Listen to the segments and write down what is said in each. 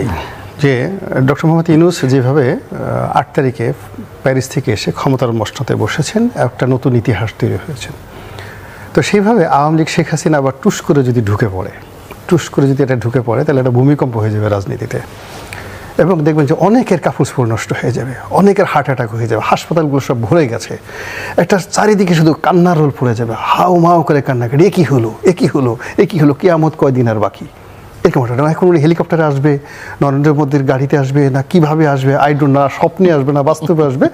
এই যে ডক্টর মোহাম্মদ ইউনূস যেভাবে ৮ তারিখে প্যারিস থেকে এসে ক্ষমতার মসনদে বসেছেন, একটা নতুন ইতিহাস তৈরি হয়েছে। তো সেইভাবে আওয়ামী লীগ শেখ হাসিনা আবার টুস করে যদি ঢুকে পড়ে তাহলে একটা ভূমিকম্প হয়ে যাবে রাজনীতিতে। এবং দেখবেন যে অনেকের কাপড় নষ্ট হয়ে যাবে, অনেকের হার্ট অ্যাটাক হয়ে যাবে, হাসপাতালগুলো সব ভরে গেছে, একটা চারিদিকে শুধু কান্নার রোল পড়ে যাবে, হাও মাও করে কান্নাকাটি, এ কি হলো, কিয়ামত কয়দিন আর বাকি। এরকম একটা এখন উনি হেলিকপ্টারে আসবে, নরেন্দ্র মোদীর গাড়িতে আসবে, না কিভাবে আসবে আই ডোন্ট নো, স্বপ্নে আসবে না বাস্তবে আসবে,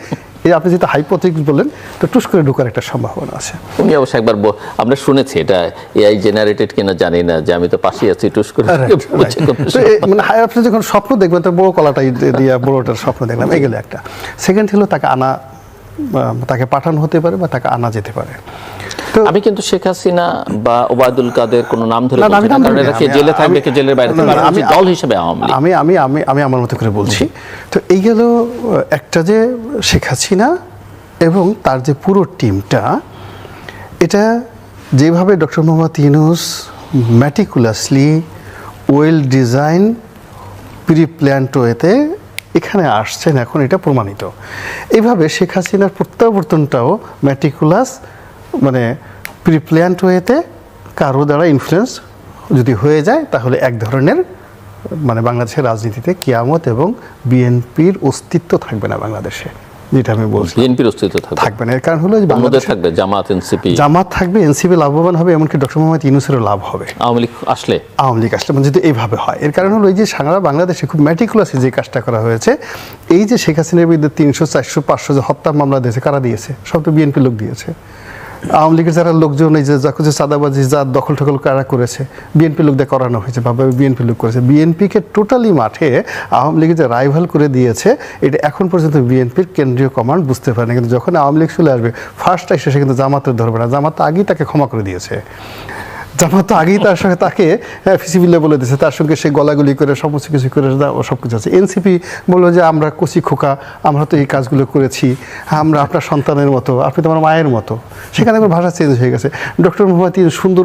এই আপনি যেটা হাইপোথেটিক্স বললেন, তো টুস করে ঢোকার একটা সম্ভাবনা আছে। উনি অবশ্য একবার আমরা শুনেছি, এটা এআই জেনারেটেড কিনা জানি না, যে আমি তো পাশেই আছি, টুস করে মানে আপনি যখন স্বপ্ন দেখবেন তো বড় কলাটাই দিয়ে বড়টার স্বপ্ন দেখলাম, এগুলো একটা। সেকেন্ড হলো তাকে পাঠানো হতে পারে বা তাকে আনা যেতে পারে। আমি কিন্তু শেখ হাসিনা বা ওবায়দুল কাদের কোনো নাম ধরে জেলে থাকবে, কি জেলের বাইরে থাকবে, দল হিসেবে আওয়ামী লীগ। আমি আমার মতো করে বলছি। তো এই গেল একটা, যে শেখ হাসিনা এবং তার যে পুরো টিমটা, এটা যেভাবে doctor Mohammad Yunus meticulously well design pre planned ওয়েতে এখানে আসছেন, এখন এটা প্রমাণিত। এইভাবে শেখ হাসিনার প্রত্যাবর্তনটাও ম্যাটিকুলাস, মানে প্রিপ্ল্যান্ড ওয়েতে কারো দ্বারা ইনফ্লুয়েন্স যদি হয়ে যায়, তাহলে এক ধরনের মানে বাংলাদেশের রাজনীতিতে কিয়ামত এবং বিএনপির অস্তিত্ব থাকবে না বাংলাদেশে, যেটা আমি বলছি। বিএনপির অস্তিত্ব থাকবে না, এর কারণ হলো যে বাংলাদেশ থাকবে, জামাত থাকবে, এনসিপি লাভবান হবে, এমনকি ডক্টর মোহাম্মদ ইউনূসেরও লাভ হবে আওয়ামী লীগ আসলে মানে যদি এইভাবে হয়। এর কারণ হলো এই যে সারা বাংলাদেশে খুব ম্যাটিকুলাসলি যে কাজটা করা হয়েছে, এই যে শেখ হাসিনার বিরুদ্ধে 300, 400, 500 যে হত্যা মামলা দিয়েছে, কারা দিয়েছে? সব তো বিএনপি লোক দিয়েছে। আওয়ামী লীগের যারা লোকজন, এই যে চাঁদাবাজি, যা দখল ঠকল কারা করেছে, বিএনপি লোক দিয়ে করানো হয়েছে, বা বিএনপি লোক করেছে। বিএনপিকে টোটালি মাঠে আওয়ামী লীগের যে রাইভাল করে দিয়েছে, এটা এখন পর্যন্ত বিএনপির কেন্দ্রীয় কমান্ড বুঝতে পারে না। কিন্তু যখন আওয়ামী লীগ চলে আসবে, ফার্স্ট এসে সে কিন্তু জামাতের ধরবে না। জামাত আগেই তাকে ক্ষমা করে দিয়েছে, জামাত তো আগেই তার সঙ্গে তাকে ফিসিবিল্লা বলে দিয়েছে, তার সঙ্গে সে গলাগুলি করে সমস্ত কিছু করে ও সব কিছু আছে। এনসিপি বললো যে আমরা কচি খোকা, আমরা তো এই কাজগুলো করেছি, আমরা আপনার সন্তানের মতো, আপনি তো আমার মায়ের মতো। সেখানে আমার ভাষা চেঞ্জ হয়ে গেছে। ডক্টর মোহাম্মদ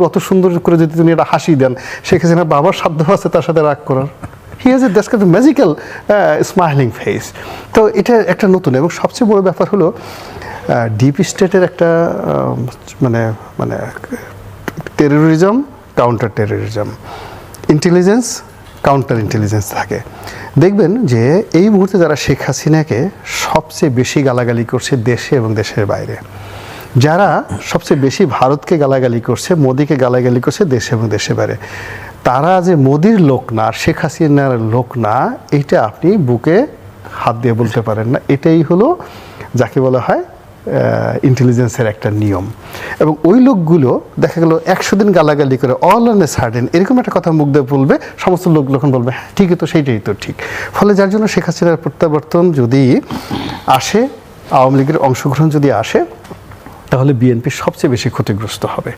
অত সুন্দর করে যদি তুমি একটা হাসি দেন, সেখানে বাবার সাধ্য আছে তার সাথে রাগ করার। He has that's kind of magical smiling face. তো এটা একটা নতুন, এবং সবচেয়ে বড় ব্যাপার হলো ডিপ স্টেটের একটা মানে terrorism, counter terrorism, intelligence, counter intelligence থাকে। দেখবেন যে এই মুহূর্তে যারা শেখ হাসিনাকে সবচেয়ে বেশি গালাগালি করছে দেশে এবং দেশের বাইরে, যারা সবচেয়ে বেশি ভারতকে গালাগালি করছে, মোদিকে গালাগালি করছে দেশে এবং দেশের বাইরে, তারা যে মোদির লোক না, শেখ হাসিনার লোক না, এইটা আপনি বুকে হাত দিয়ে বলতে পারেন না। এটাই হলো যাকে বলা হয় ইন্টেলিজেন্সের একটা নিয়ম। এবং ওই লোকগুলো দেখা গেল 100 দিন গালাগালি করে অল অন এ সার্টেন এরকম একটা কথা মুখ দিয়ে বলবে, সমস্ত লোক যখন বলবে হ্যাঁ ঠিকই তো, সেইটাই তো ঠিক। ফলে যার জন্য শেখ হাসিনার প্রত্যাবর্তন যদি আসে, আওয়ামী লীগের অংশগ্রহণ যদি আসে, তাহলে বিএনপি সবচেয়ে বেশি ক্ষতিগ্রস্ত হবে।